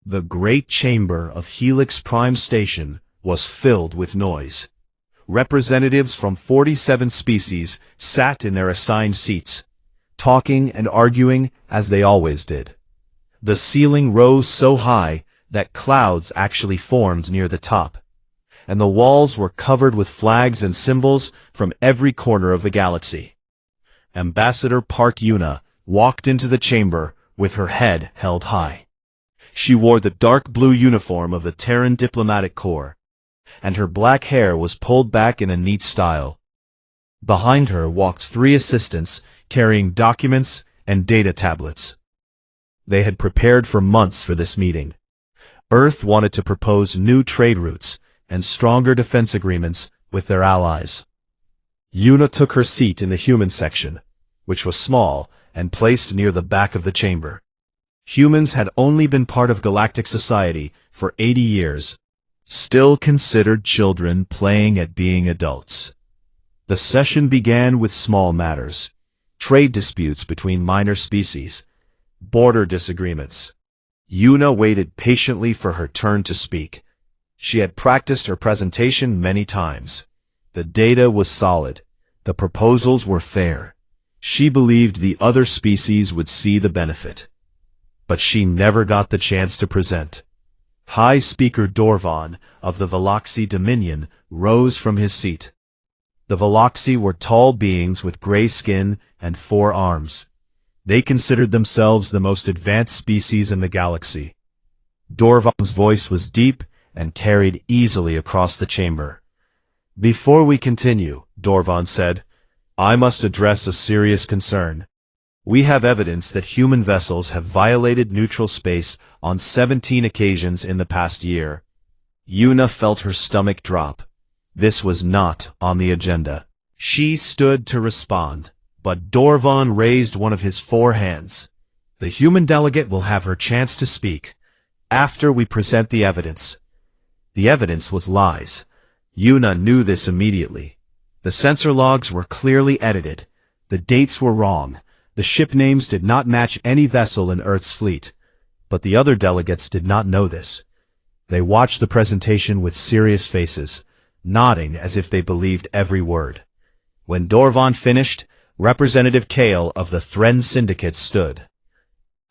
The great chamber of Helix Prime Station was filled with noise. Representatives from 47 species sat in their assigned seats, talking and arguing as they always did. The ceiling rose so high that clouds actually formed near the top, and the walls were covered with flags and symbols from every corner of the galaxy. Ambassador Park Yuna walked into the chamber with her head held high. She wore the dark blue uniform of the Terran Diplomatic Corps, and her black hair was pulled back in a neat style. Behind her walked 3 assistants carrying documents and data tablets. They had prepared for months for this meeting. Earth wanted to propose new trade routes and stronger defense agreements with their allies. Yuna took her seat in the human section, which was small and placed near the back of the chamber. Humans had only been part of galactic society for 80 years, still considered children playing at being adults. The session began with small matters, trade disputes between minor species, border disagreements. Yuna waited patiently for her turn to speak. She had practiced her presentation many times. The data was solid. The proposals were fair. She believed the other species would see the benefit. But she never got the chance to present. High Speaker Dorvan of the Veloxi Dominion rose from his seat. The Veloxi were tall beings with gray skin and 4 arms. They considered themselves the most advanced species in the galaxy. Dorvan's voice was deep and carried easily across the chamber. "Before we continue," Dorvan said, "I must address a serious concern. We have evidence that human vessels have violated neutral space on 17 occasions in the past year." Yuna felt her stomach drop. This was not on the agenda. She stood to respond, but Dorvan raised one of his 4 hands. "The human delegate will have her chance to speak after we present the evidence." The evidence was lies. Yuna knew this immediately. The sensor logs were clearly edited. The dates were wrong. The ship names did not match any vessel in Earth's fleet. But the other delegates did not know this. They watched the presentation with serious faces, nodding as if they believed every word. When Dorvan finished, Representative Kale of the Thren Syndicate stood.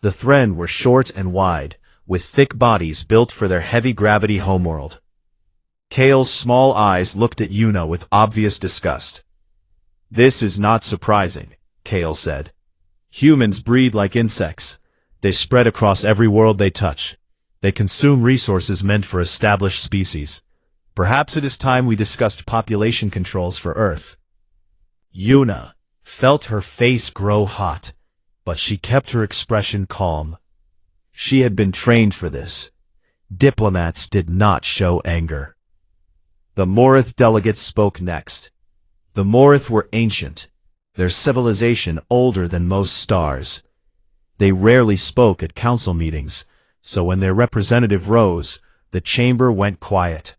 The Thren were short and wide, with thick bodies built for their heavy-gravity homeworld. Kale's small eyes looked at Yuna with obvious disgust. "This is not surprising," Kale said. "Humans breed like insects. They spread across every world they touch. They consume resources meant for established species. Perhaps it is time we discussed population controls for Earth." Yuna felt her face grow hot, but she kept her expression calm. She had been trained for this. Diplomats did not show anger. The Morith delegates spoke next. The Morith were ancient, their civilization older than most stars. They rarely spoke at council meetings, so when their representative rose, the chamber went quiet.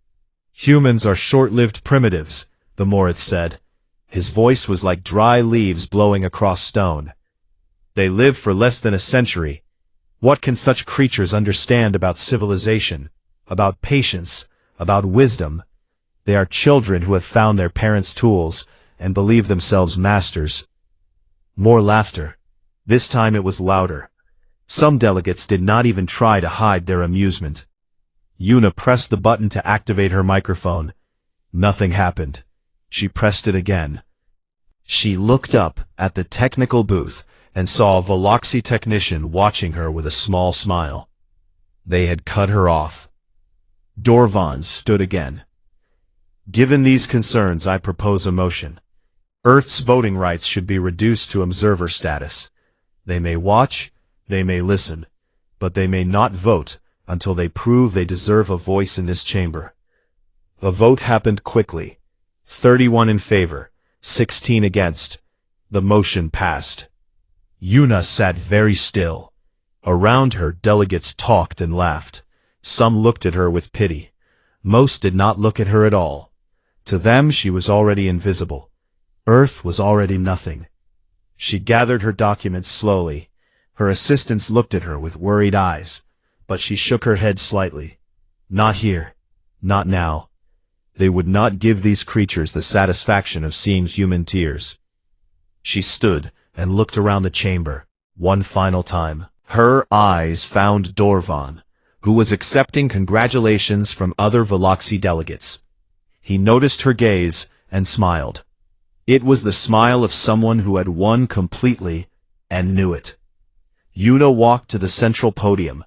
"Humans are short-lived primitives," the Morith said. His voice was like dry leaves blowing across stone. "They live for less than a century. What can such creatures understand about civilization, about patience, about wisdom? They are children who have found their parents' tools and believe themselves masters." More laughter. This time it was louder. Some delegates did not even try to hide their amusement. Yuna pressed the button to activate her microphone. Nothing happened. She pressed it again. She looked up at the technical booth and saw a Veloxi technician watching her with a small smile. They had cut her off. Dorvan stood again. "Given these concerns, I propose a motion. Earth's voting rights should be reduced to observer status. They may watch, they may listen, but they may not vote until they prove they deserve a voice in this chamber." The vote happened quickly. 31 in favor, 16 against. The motion passed. Yuna sat very still. Around her, delegates talked and laughed. Some looked at her with pity. Most did not look at her at all. To them, she was already invisible. Earth was already nothing. She gathered her documents slowly. Her assistants looked at her with worried eyes. but she shook her head slightly. Not here. Not now. They would not give these creatures the satisfaction of seeing human tears. She stood and looked around the chamber, one final time. Her eyes found Dorvan, who was accepting congratulations from other Veloxi delegates. He noticed her gaze and smiled. It was the smile of someone who had won completely and knew it. Yuna walked to the central podium.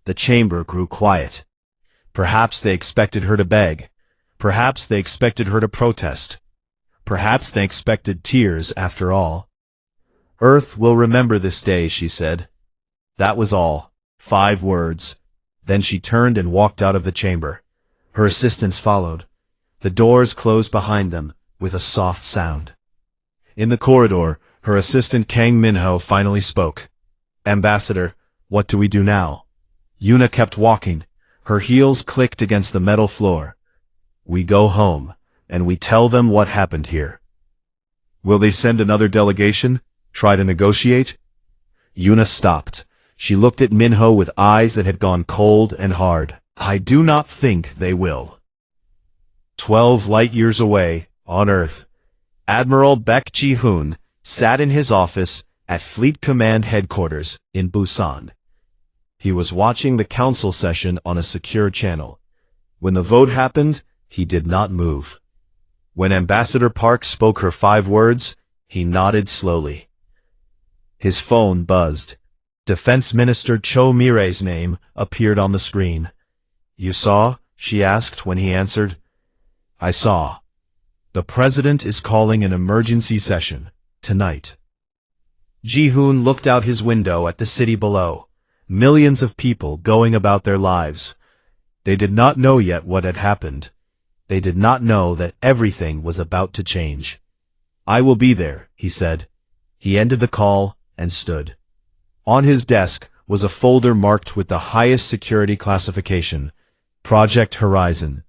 The chamber grew quiet. Perhaps they expected her to beg. Perhaps they expected her to protest. Perhaps they expected tears after all. Earth will remember this day, she said. That was all. 5 words. Then she turned and walked out of the chamber. Her assistants followed. The doors closed behind them with a soft sound. In the corridor, her assistant Kang Minho finally spoke. Ambassador, what do we do now? Yuna kept walking. Her heels clicked against the metal floor. We go home, and we tell them what happened here. Will they send another delegation? Try to negotiate? Yuna stopped. She looked at Minho with eyes that had gone cold and hard. I do not think they will. 12 light-years away, on Earth, Admiral Baek Ji-hoon sat in his office at Fleet Command Headquarters in Busan. He was watching the council session on a secure channel. When the vote happened, he did not move. When Ambassador Park spoke her 5 words, he nodded slowly. His phone buzzed. Defense Minister Cho Mire's name appeared on the screen. You saw? She asked when he answered. I saw. The President is calling an emergency session, tonight. Ji-hoon looked out his window at the city below. Millions of people going about their lives. They did not know yet what had happened. They did not know that everything was about to change. I will be there, he said. He ended the call and stood. On his desk was a folder marked with the highest security classification, Project Horizon.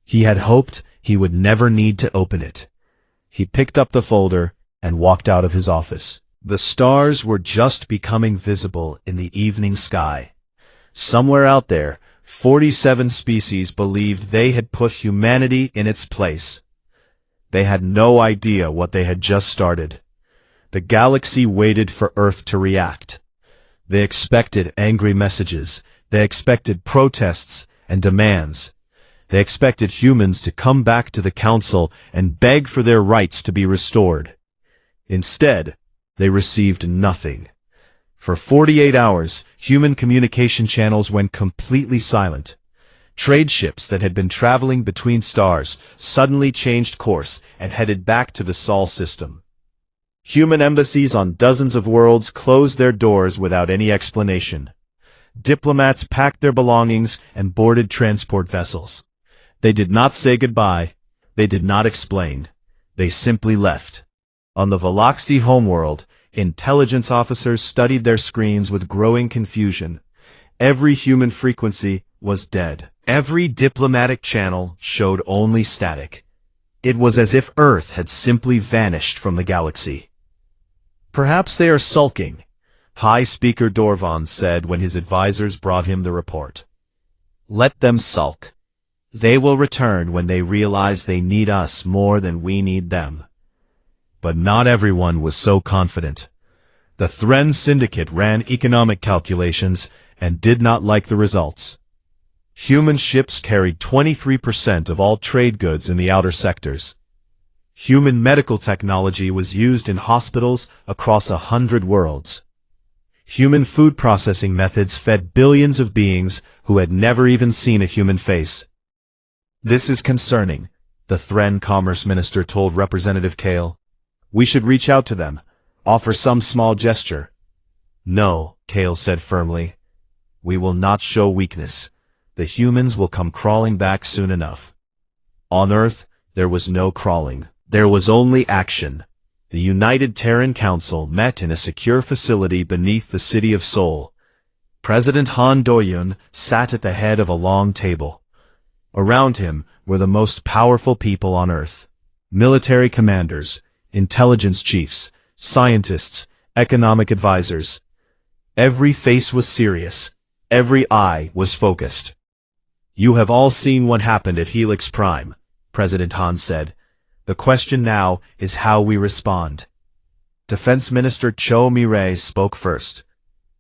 He had hoped he would never need to open it. He picked up the folder and walked out of his office. The stars were just becoming visible in the evening sky. Somewhere out there, 47 species believed they had put humanity in its place. They had no idea what they had just started. The galaxy waited for Earth to react. They expected angry messages. They expected protests and demands. They expected humans to come back to the council and beg for their rights to be restored. Instead, they received nothing. For 48 hours, human communication channels went completely silent. Trade ships that had been traveling between stars suddenly changed course and headed back to the Sol system. Human embassies on dozens of worlds closed their doors without any explanation. Diplomats packed their belongings and boarded transport vessels. They did not say goodbye. They did not explain. They simply left. On the Veloxi homeworld, intelligence officers studied their screens with growing confusion. Every human frequency was dead. Every diplomatic channel showed only static. It was as if Earth had simply vanished from the galaxy. Perhaps they are sulking, High Speaker Dorvan said when his advisors brought him the report. Let them sulk. They will return when they realize they need us more than we need them. But not everyone was so confident. The Thren Syndicate ran economic calculations and did not like the results. Human ships carried 23% of all trade goods in the outer sectors. Human medical technology was used in hospitals across 100 worlds. Human food processing methods fed billions of beings who had never even seen a human face. This is concerning, the Thren Commerce Minister told Representative Kale. We should reach out to them, offer some small gesture. No, Kale said firmly. We will not show weakness. The humans will come crawling back soon enough. On Earth, there was no crawling. There was only action. The United Terran Council met in a secure facility beneath the city of Seoul. President Han Do-yoon sat at the head of a long table. Around him were the most powerful people on Earth. Military commanders, intelligence chiefs, scientists, economic advisors. Every face was serious. Every eye was focused. "You have all seen what happened at Helix Prime," President Han said. "The question now is how we respond." Defense Minister Cho Mi-rae spoke first.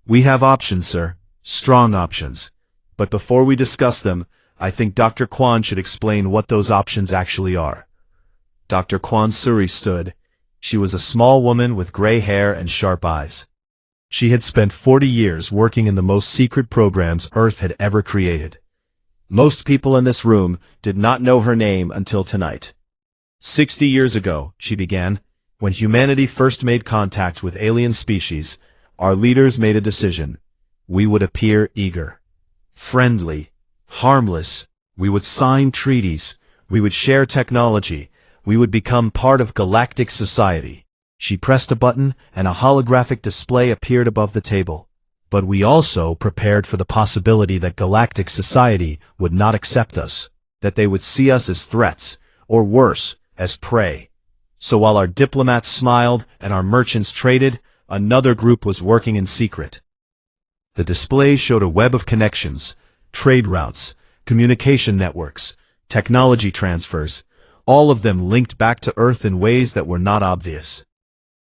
"We have options, sir. Strong options. But before we discuss them, I think Dr. Kwon should explain what those options actually are." Dr. Kwon Suri stood. She was a small woman with gray hair and sharp eyes. She had spent 40 years working in the most secret programs Earth had ever created. Most people in this room did not know her name until tonight. 60 years ago, she began, when humanity first made contact with alien species, our leaders made a decision. We would appear eager, friendly, harmless. We would sign treaties. We would share technology. We would become part of galactic society. She pressed a button and a holographic display appeared above the table. But we also prepared for the possibility that galactic society would not accept us, that they would see us as threats, or worse, as prey. So while our diplomats smiled and our merchants traded, another group was working in secret. The display showed a web of connections, trade routes, communication networks, technology transfers, all of them linked back to Earth in ways that were not obvious.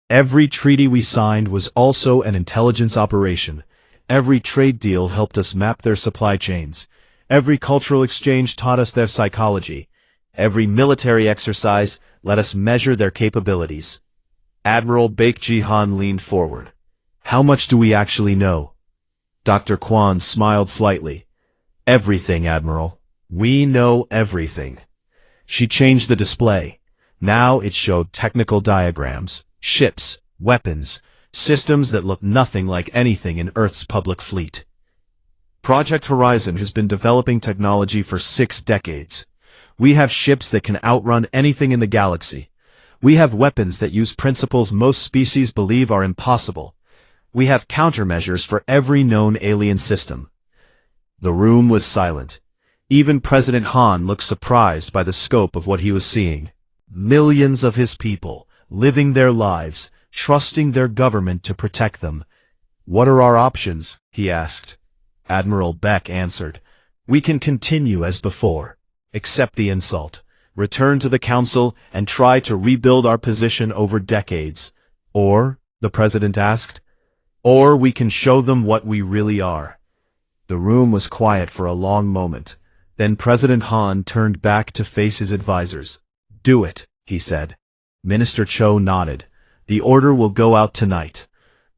Every treaty we signed was also an intelligence operation. Every trade deal helped us map their supply chains. Every cultural exchange taught us their psychology. Every military exercise let us measure their capabilities. Admiral Baek Ji-han leaned forward. "How much do we actually know?" Dr. Kwon smiled slightly. "Everything, Admiral. We know everything." She changed the display. Now it showed technical diagrams, ships, weapons, systems that look nothing like anything in Earth's public fleet. Project Horizon has been developing technology for 6 decades. We have ships that can outrun anything in the galaxy. We have weapons that use principles most species believe are impossible. We have countermeasures for every known alien system. The room was silent. Even President Han looked surprised by the scope of what he was seeing. Millions of his people, living their lives, trusting their government to protect them. "What are our options?" he asked. Admiral Beck answered. "We can continue as before, accept the insult, return to the council, and try to rebuild our position over decades. Or," the president asked, "or we can show them what we really are." The room was quiet for a long moment. Then President Han turned back to face his advisors. "Do it," he said. Minister Cho nodded. "The order will go out tonight.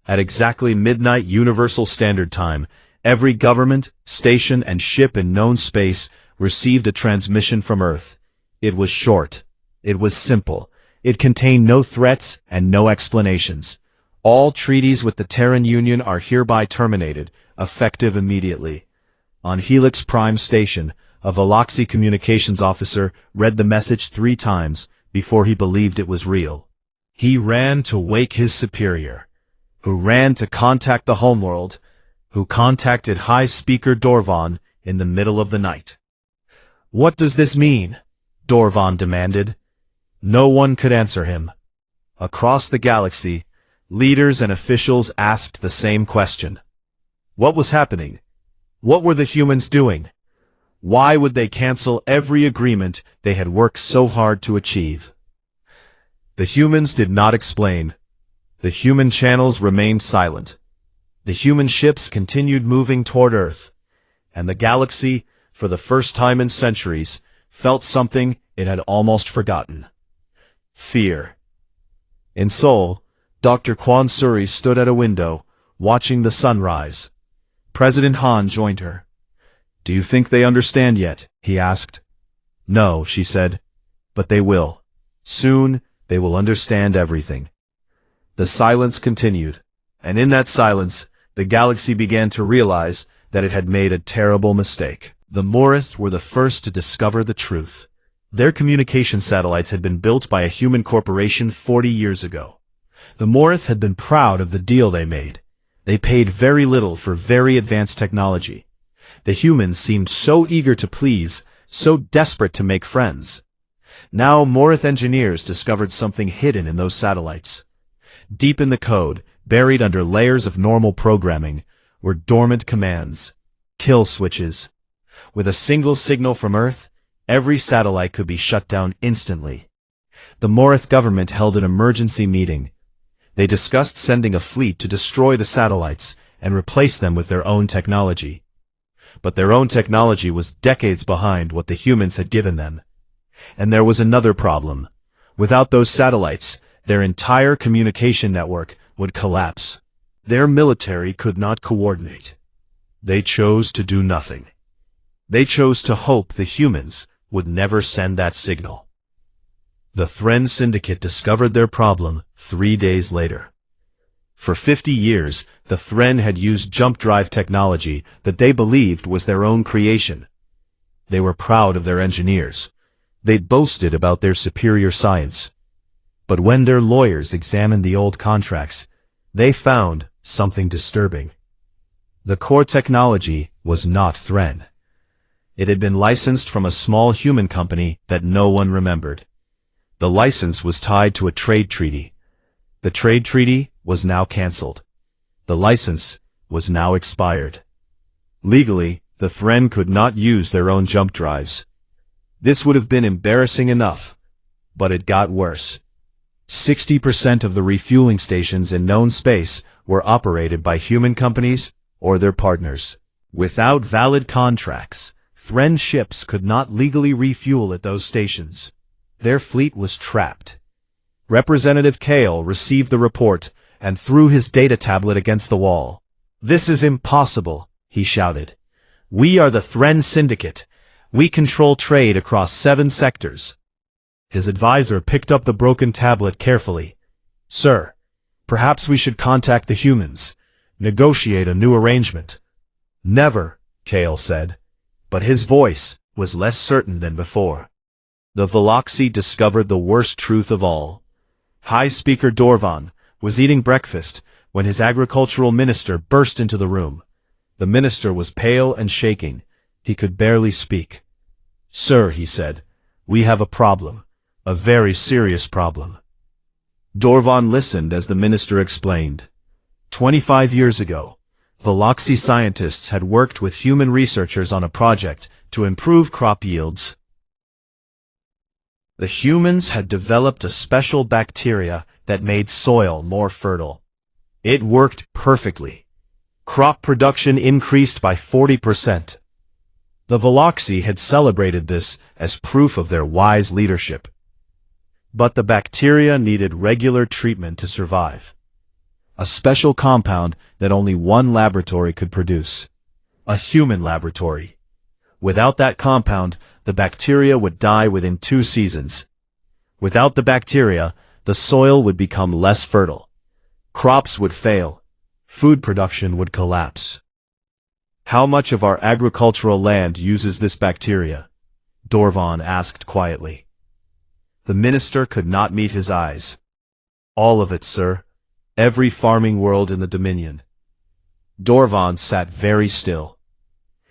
At exactly midnight Universal Standard Time, every government, station, and ship in known space received a transmission from Earth. It was short. It was simple. It contained no threats and no explanations. All treaties with the Terran Union are hereby terminated, effective immediately." On Helix Prime Station, a Veloxy communications officer read the message 3 times before he believed it was real. He ran to wake his superior, who ran to contact the homeworld, who contacted High Speaker Dorvan in the middle of the night. "What does this mean?" Dorvan demanded. No one could answer him. Across the galaxy, leaders and officials asked the same question. What was happening? What were the humans doing? Why would they cancel every agreement they had worked so hard to achieve? The humans did not explain. The human channels remained silent. The human ships continued moving toward Earth, and the galaxy, for the first time in centuries, felt something it had almost forgotten. Fear. In Seoul, Dr. Kwon Suri stood at a window, watching the sunrise. President Han joined her. "Do you think they understand yet?" he asked. "No," she said. "But they will. Soon, they will understand everything." The silence continued, and in that silence, the galaxy began to realize that it had made a terrible mistake. The Morith were the first to discover the truth. Their communication satellites had been built by a human corporation 40 years ago. The Morith had been proud of the deal they made. They paid very little for very advanced technology. The humans seemed so eager to please, so desperate to make friends. Now Morith engineers discovered something hidden in those satellites. Deep in the code, buried under layers of normal programming, were dormant commands, kill switches. With a single signal from Earth, every satellite could be shut down instantly. The Morith government held an emergency meeting. They discussed sending a fleet to destroy the satellites and replace them with their own technology. But their own technology was decades behind what the humans had given them. And there was another problem. Without those satellites, their entire communication network would collapse. Their military could not coordinate. They chose to do nothing. They chose to hope the humans would never send that signal. The Thren Syndicate discovered their problem 3 days later. For 50 years, the Thren had used jump drive technology that they believed was their own creation. They were proud of their engineers. They boasted about their superior science. But when their lawyers examined the old contracts, they found something disturbing. The core technology was not Thren. It had been licensed from a small human company that no one remembered. The license was tied to a trade treaty. The trade treaty was now cancelled. The license was now expired. Legally, the Thren could not use their own jump drives. This would have been embarrassing enough, but it got worse. 60% of the refueling stations in known space were operated by human companies or their partners. Without valid contracts, Thren ships could not legally refuel at those stations. Their fleet was trapped. Representative Kale received the report and threw his data tablet against the wall. "This is impossible," he shouted. "We are the Thren Syndicate. We control trade across 7 sectors." His advisor picked up the broken tablet carefully. "Sir, perhaps we should contact the humans, negotiate a new arrangement." "Never," Kale said, but his voice was less certain than before. The Veloxi discovered the worst truth of all. High Speaker Dorvan was eating breakfast when his agricultural minister burst into the room. The minister was pale and shaking. He could barely speak. "Sir," he said, "we have a problem. A very serious problem." Dorvan listened as the minister explained. 25 years ago, Veloxi scientists had worked with human researchers on a project to improve crop yields. The humans had developed a special bacteria that made soil more fertile. It worked perfectly. Crop production increased by 40%. The Veloxi had celebrated this as proof of their wise leadership. But the bacteria needed regular treatment to survive. A special compound that only one laboratory could produce. A human laboratory. Without that compound, the bacteria would die within 2 seasons. Without the bacteria, the soil would become less fertile. Crops would fail. Food production would collapse. "How much of our agricultural land uses this bacteria?" Dorvan asked quietly. The minister could not meet his eyes. "All of it, sir. Every farming world in the Dominion." Dorvan sat very still.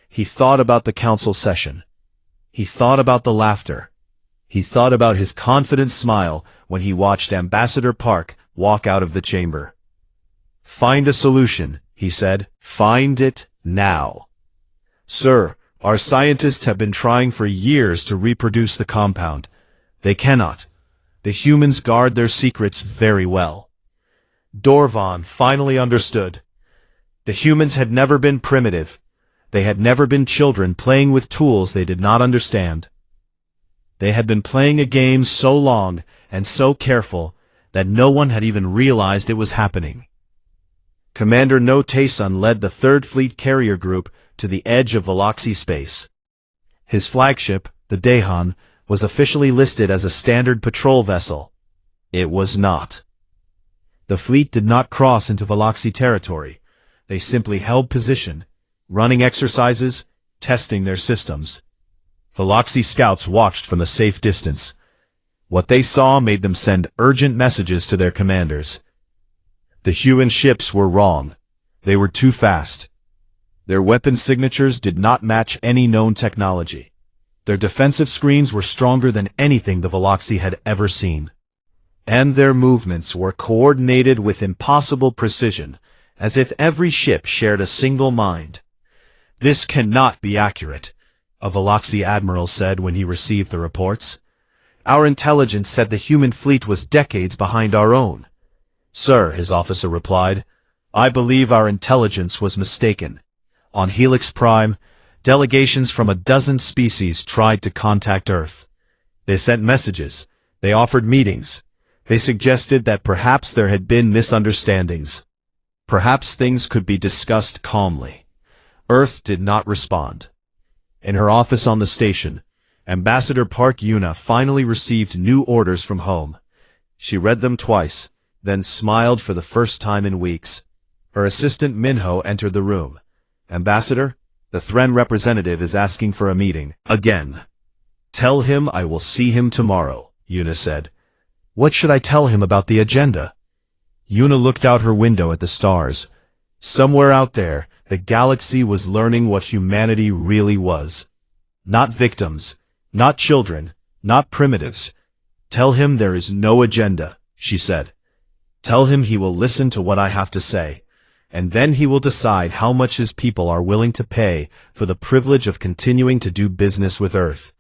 He thought about the council session. He thought about the laughter. He thought about his confident smile when he watched Ambassador Park walk out of the chamber. "Find a solution," he said. "Find it now." "Sir, our scientists have been trying for years to reproduce the compound. They cannot. The humans guard their secrets very well." Dorvan finally understood. The humans had never been primitive. They had never been children playing with tools they did not understand. They had been playing a game so long and so careful that no one had even realized it was happening. Commander No-Taysun led the 3rd Fleet Carrier Group to the edge of Veloxi space. His flagship, the Dahan, was officially listed as a standard patrol vessel. It was not. The fleet did not cross into Veloxi territory. They simply held position, running exercises, testing their systems. Veloxi scouts watched from a safe distance. What they saw made them send urgent messages to their commanders. The human ships were wrong. They were too fast. Their weapon signatures did not match any known technology. Their defensive screens were stronger than anything the Veloxi had ever seen. And their movements were coordinated with impossible precision, as if every ship shared a single mind. This cannot be accurate, a Veloxi admiral said when he received the reports. Our intelligence said the human fleet was decades behind our own. Sir, his officer replied, I believe our intelligence was mistaken. On Helix Prime, delegations from a dozen species tried to contact Earth. They sent messages. They offered meetings. They suggested that perhaps there had been misunderstandings. Perhaps things could be discussed calmly. Earth did not respond. In her office on the station, Ambassador Park Yuna finally received new orders from home. She read them twice, then smiled for the first time in weeks. Her assistant Minho entered the room. Ambassador, the Thren representative is asking for a meeting. Again. Tell him I will see him tomorrow, Yuna said. What should I tell him about the agenda? Yuna looked out her window at the stars. Somewhere out there, the galaxy was learning what humanity really was. Not victims, not children, not primitives. Tell him there is no agenda, she said. Tell him he will listen to what I have to say, and then he will decide how much his people are willing to pay for the privilege of continuing to do business with Earth.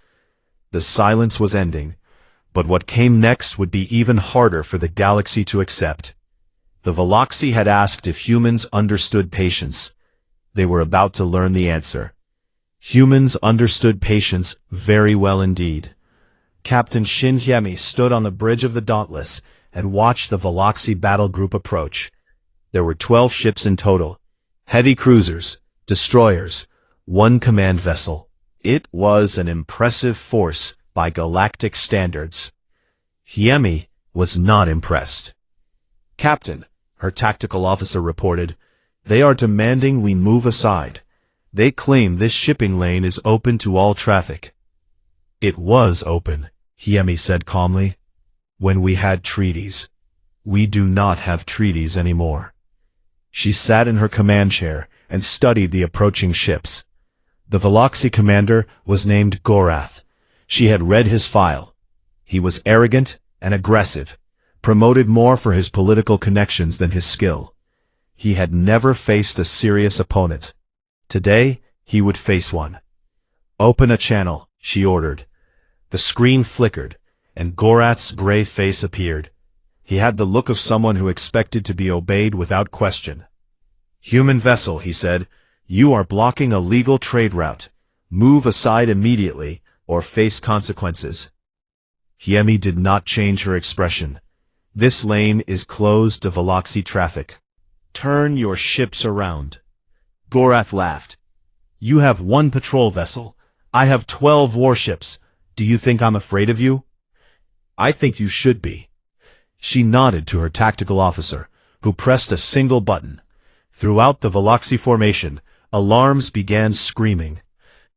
The silence was ending, but what came next would be even harder for the galaxy to accept. The Veloxi had asked if humans understood patience. They were about to learn the answer. Humans understood patience very well indeed. Captain Shin Hyemi stood on the bridge of the Dauntless and watched the Veloxi battle group approach. There were 12 ships in total. Heavy cruisers, destroyers, one command vessel. It was an impressive force by galactic standards. Hyemi was not impressed. Captain, her tactical officer reported, they are demanding we move aside. They claim this shipping lane is open to all traffic. It was open, Hyemi said calmly. When we had treaties. We do not have treaties anymore. She sat in her command chair and studied the approaching ships. The Veloxi commander was named Gorath. She had read his file. He was arrogant and aggressive, promoted more for his political connections than his skill. He had never faced a serious opponent. Today, he would face one. Open a channel, she ordered. The screen flickered, and Gorath's gray face appeared. He had the look of someone who expected to be obeyed without question. Human vessel, he said, you are blocking a legal trade route. Move aside immediately, or face consequences. Hyemi did not change her expression. This lane is closed to Veloxi traffic. Turn your ships around. Gorath laughed. You have one patrol vessel. I have 12 warships. Do you think I'm afraid of you? I think you should be. She nodded to her tactical officer, who pressed a single button. Throughout the Veloxi formation, alarms began screaming.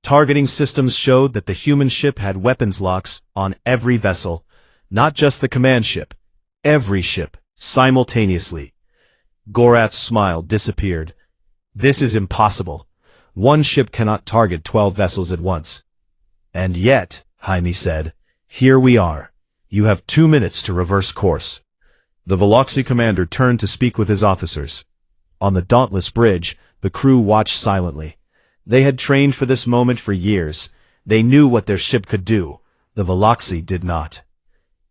Targeting systems showed that the human ship had weapons locks on every vessel, not just the command ship. Every ship, simultaneously. Gorath's smile disappeared. This is impossible. One ship cannot target 12 vessels at once. And yet, Hyemi said, here we are. You have 2 minutes to reverse course. The Veloxi commander turned to speak with his officers. On the Dauntless Bridge, the crew watched silently. They had trained for this moment for years. They knew what their ship could do. The Veloxi did not.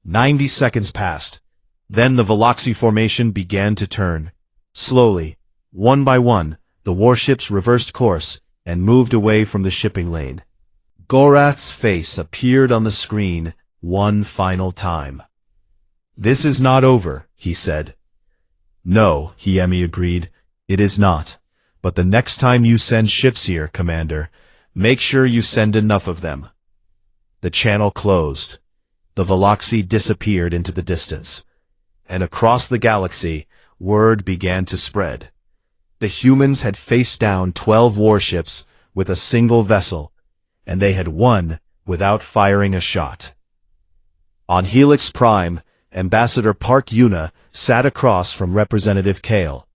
90 seconds passed. Then the Veloxi formation began to turn. Slowly, one by one, the warships reversed course and moved away from the shipping lane. Gorath's face appeared on the screen one final time. This is not over, he said. No, Hyemi agreed. It is not. But the next time you send ships here, Commander, make sure you send enough of them. The channel closed. The Veloxi disappeared into the distance. And across the galaxy, word began to spread. The humans had faced down 12 warships with a single vessel, and they had won without firing a shot. On Helix Prime, Ambassador Park Yuna sat across from Representative Kale.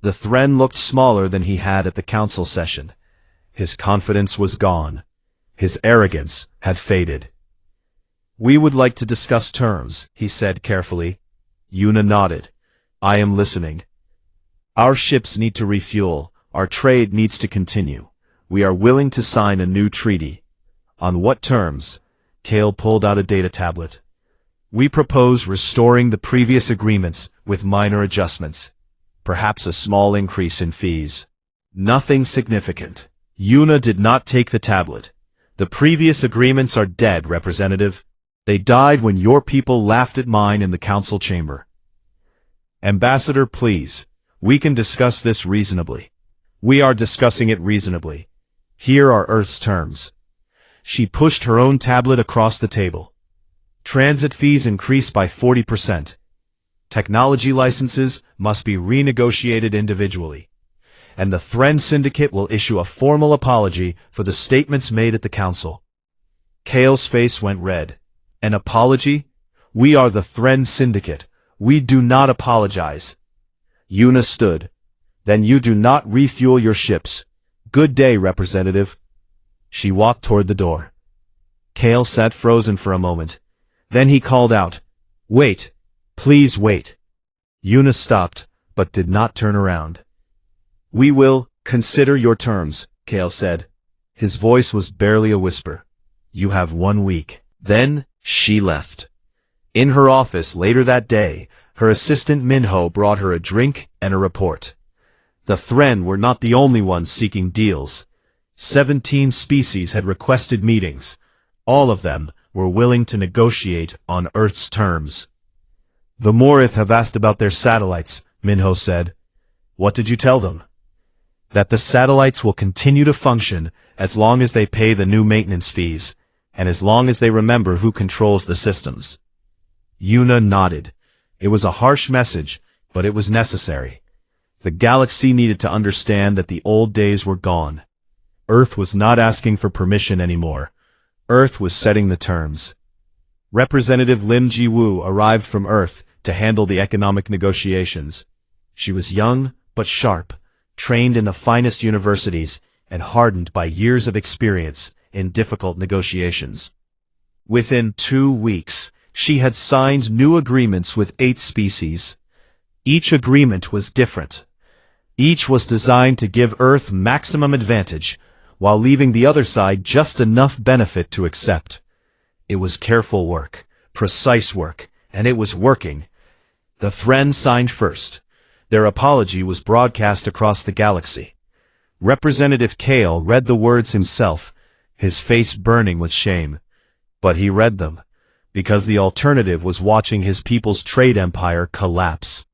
The Thren looked smaller than he had at the council session. His confidence was gone. His arrogance had faded. We would like to discuss terms, he said carefully. Yuna nodded. I am listening. Our ships need to refuel. Our trade needs to continue. We are willing to sign a new treaty. On what terms? Kale pulled out a data tablet. We propose restoring the previous agreements with minor adjustments. Perhaps a small increase in fees. Nothing significant. Yuna did not take the tablet. The previous agreements are dead, Representative. They died when your people laughed at mine in the council chamber. Ambassador, please. We can discuss this reasonably. We are discussing it reasonably. Here are Earth's terms. She pushed her own tablet across the table. Transit fees increased by 40%. Technology licenses must be renegotiated individually. And the Thren Syndicate will issue a formal apology for the statements made at the council. Kale's face went red. An apology? We are the Thren Syndicate. We do not apologize. Yuna stood. Then you do not refuel your ships. Good day, Representative. She walked toward the door. Kale sat frozen for a moment. Then he called out, "Wait. Please wait." Yuna stopped, but did not turn around. "We will consider your terms," Kale said. His voice was barely a whisper. "You have 1 week." Then she left. In her office later that day, her assistant Minho brought her a drink and a report. The Thren were not the only ones seeking deals. 17 species had requested meetings. All of them were willing to negotiate on Earth's terms. "The Morith have asked about their satellites," Minho said. "What did you tell them?" "That the satellites will continue to function as long as they pay the new maintenance fees, and as long as they remember who controls the systems." Yuna nodded. It was a harsh message, but it was necessary. The galaxy needed to understand that the old days were gone. Earth was not asking for permission anymore. Earth was setting the terms. Representative Lim Ji-woo arrived from Earth to handle the economic negotiations. She was young but sharp, trained in the finest universities, and hardened by years of experience in difficult negotiations. Within 2 weeks, she had signed new agreements with 8 species. Each agreement was different. Each was designed to give Earth maximum advantage, while leaving the other side just enough benefit to accept. It was careful work, precise work, and it was working. The Thren signed first. Their apology was broadcast across the galaxy. Representative Kale read the words himself, his face burning with shame. But he read them, because the alternative was watching his people's trade empire collapse.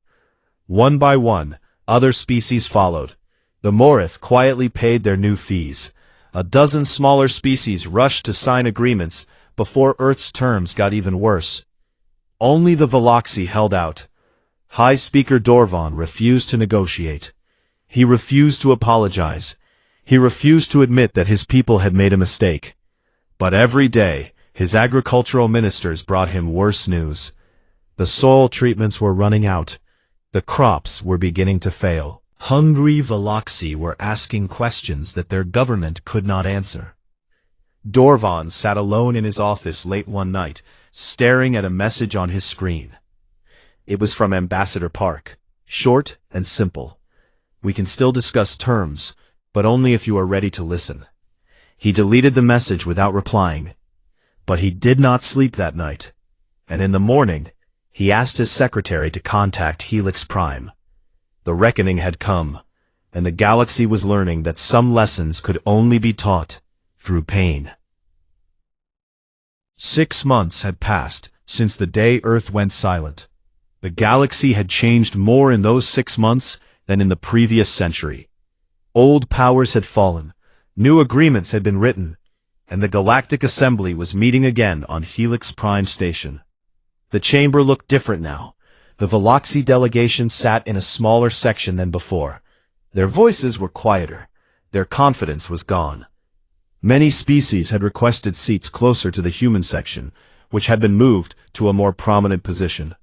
One by one, other species followed. The Morith quietly paid their new fees. A dozen smaller species rushed to sign agreements before Earth's terms got even worse. Only the Veloxi held out. High Speaker Dorvan refused to negotiate. He refused to apologize. He refused to admit that his people had made a mistake. But every day, his agricultural ministers brought him worse news. The soil treatments were running out. The crops were beginning to fail. Hungry Veloxi were asking questions that their government could not answer. Dorvan sat alone in his office late one night, staring at a message on his screen. It was from Ambassador Park. Short and simple. "We can still discuss terms, but only if you are ready to listen." He deleted the message without replying. But he did not sleep that night. And in the morning, he asked his secretary to contact Helix Prime. The reckoning had come, and the galaxy was learning that some lessons could only be taught through pain. 6 months had passed since the day Earth went silent. The galaxy had changed more in those 6 months than in the previous century. Old powers had fallen, new agreements had been written, and the Galactic Assembly was meeting again on Helix Prime Station. The chamber looked different now. The Veloxi delegation sat in a smaller section than before. Their voices were quieter. Their confidence was gone. Many species had requested seats closer to the human section, which had been moved to a more prominent position.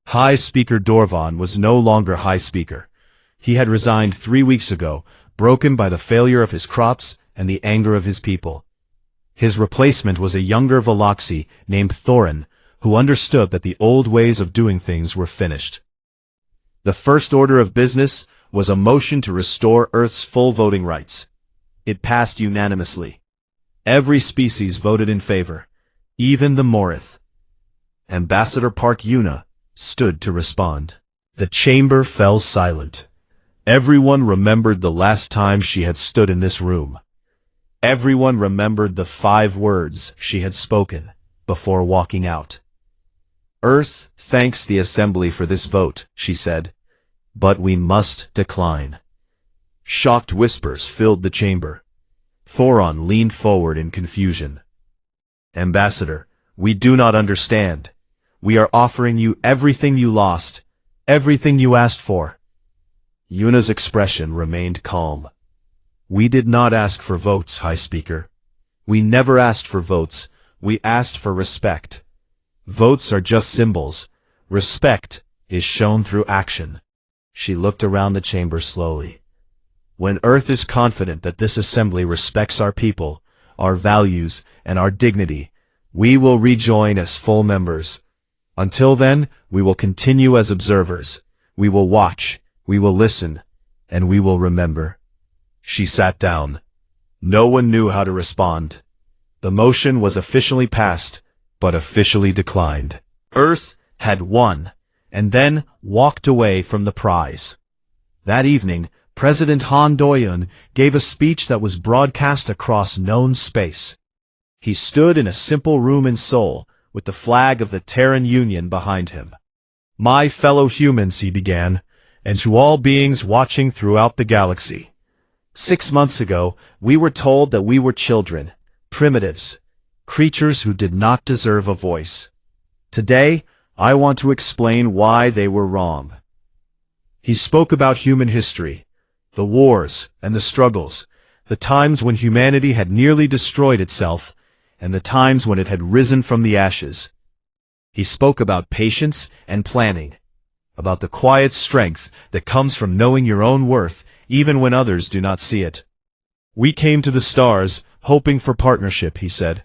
High Speaker Dorvan was no longer High Speaker. He had resigned 3 weeks ago, broken by the failure of his crops and the anger of his people. His replacement was a younger Veloxi named Thorin, who understood that the old ways of doing things were finished. The first order of business was a motion to restore Earth's full voting rights. It passed unanimously. Every species voted in favor, even the Morith. Ambassador Park Yuna stood to respond. The chamber fell silent. Everyone remembered the last time she had stood in this room. Everyone remembered the 5 words she had spoken before walking out. Earth thanks the Assembly for this vote, she said, but we must decline. Shocked whispers filled the chamber. Thoron leaned forward in confusion. Ambassador, we do not understand. We are offering you everything you lost, everything you asked for. Yuna's expression remained calm. We did not ask for votes, High Speaker. We never asked for votes. We asked for respect. Votes are just symbols. Respect is shown through action. She looked around the chamber slowly. When Earth is confident that this assembly respects our people, our values, and our dignity, we will rejoin as full members. Until then, we will continue as observers. We will watch, we will listen, and we will remember. She sat down. No one knew how to respond. The motion was officially passed, but officially declined. Earth had won, and then walked away from the prize. That evening, President Han Doyun gave a speech that was broadcast across known space. He stood in a simple room in Seoul, with the flag of the Terran Union behind him. My fellow humans, he began, and to all beings watching throughout the galaxy. 6 months ago, we were told that we were children, primitives, creatures who did not deserve a voice. Today, I want to explain why they were wrong. He spoke about human history, the wars and the struggles, the times when humanity had nearly destroyed itself, and the times when it had risen from the ashes. He spoke about patience and planning, about the quiet strength that comes from knowing your own worth even when others do not see it. We came to the stars hoping for partnership, he said.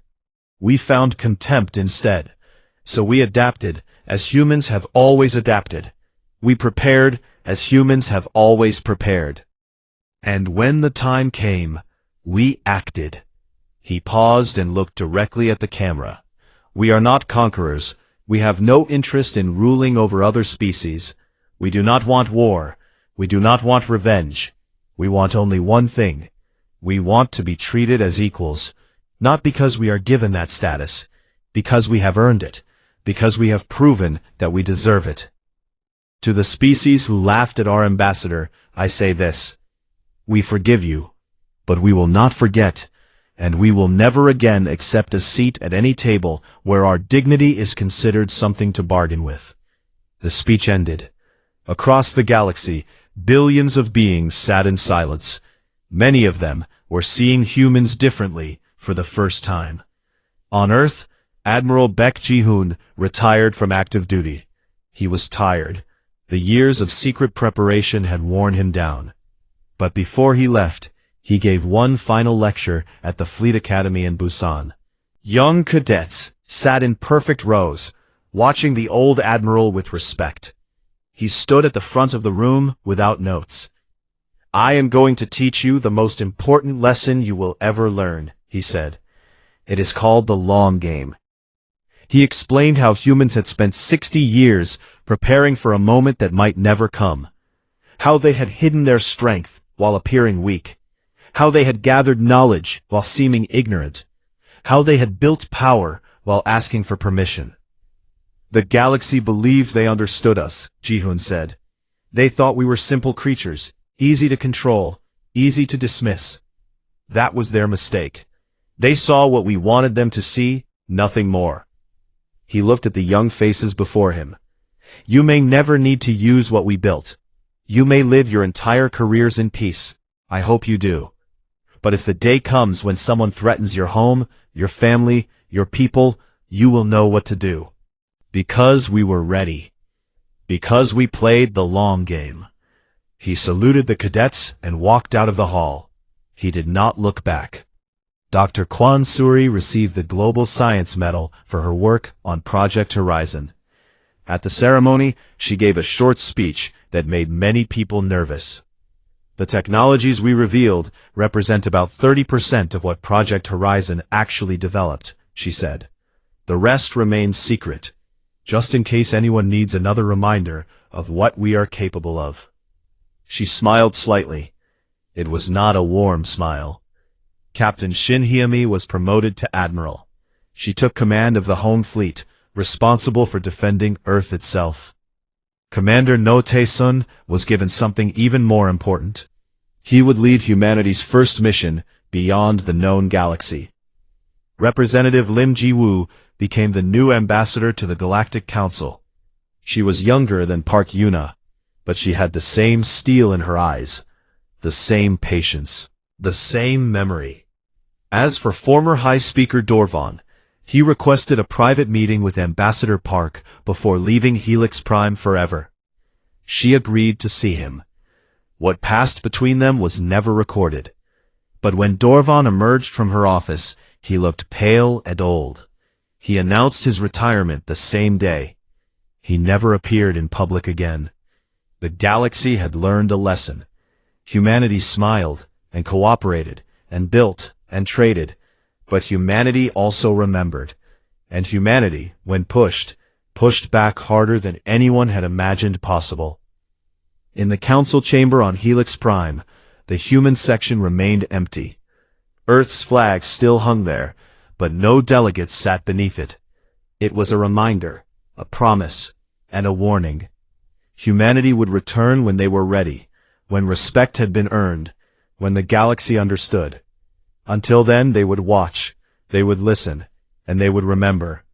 We found contempt instead, so we adapted as humans have always adapted. We prepared as humans have always prepared. And when the time came, we acted. He paused and looked directly at the camera. We are not conquerors. We have no interest in ruling over other species. We do not want war. We do not want revenge. We want only one thing. We want to be treated as equals, not because we are given that status, because we have earned it, because we have proven that we deserve it. To the species who laughed at our ambassador, I say this. We forgive you, but we will not forget, and we will never again accept a seat at any table where our dignity is considered something to bargain with. The speech ended. Across the galaxy, billions of beings sat in silence. Many of them were seeing humans differently for the first time. On Earth, Admiral Baek Ji-hoon retired from active duty. He was tired. The years of secret preparation had worn him down. But before he left, he gave one final lecture at the Fleet Academy in Busan. Young cadets sat in perfect rows, watching the old admiral with respect. He stood at the front of the room without notes. I am going to teach you the most important lesson you will ever learn, he said. It is called the long game. He explained how humans had spent 60 years preparing for a moment that might never come. How they had hidden their strength while appearing weak. How they had gathered knowledge while seeming ignorant. How they had built power while asking for permission. The galaxy believed they understood us, Ji-hoon said. They thought we were simple creatures, easy to control, easy to dismiss. That was their mistake. They saw what we wanted them to see, nothing more. He looked at the young faces before him. You may never need to use what we built. You may live your entire careers in peace. I hope you do. But if the day comes when someone threatens your home, your family, your people, you will know what to do. Because we were ready. Because we played the long game. He saluted the cadets and walked out of the hall. He did not look back. Dr. Kwan Suri received the Global Science Medal for her work on Project Horizon. At the ceremony, she gave a short speech that made many people nervous. The technologies we revealed represent about 30% of what Project Horizon actually developed, she said. The rest remains secret, just in case anyone needs another reminder of what we are capable of. She smiled slightly. It was not a warm smile. Captain Shinhyami was promoted to Admiral. She took command of the Home Fleet, responsible for defending Earth itself. Commander No Tae-sun was given something even more important. He would lead humanity's first mission beyond the known galaxy. Representative Lim Ji-woo became the new ambassador to the Galactic Council. She was younger than Park Yuna, but she had the same steel in her eyes, the same patience, the same memory. As for former High Speaker Dorvan, he requested a private meeting with Ambassador Park before leaving Helix Prime forever. She agreed to see him. What passed between them was never recorded. But when Dorvan emerged from her office, he looked pale and old. He announced his retirement the same day. He never appeared in public again. The galaxy had learned a lesson. Humanity smiled and cooperated and built and traded. But humanity also remembered, and humanity, when pushed back harder than anyone had imagined possible. In the council chamber on Helix Prime, the human section remained empty. Earth's flag still hung there, but no delegates sat beneath it. It was a reminder, a promise, and a warning. Humanity would return when they were ready, when respect had been earned, when the galaxy understood. Until then, they would watch, they would listen, and they would remember.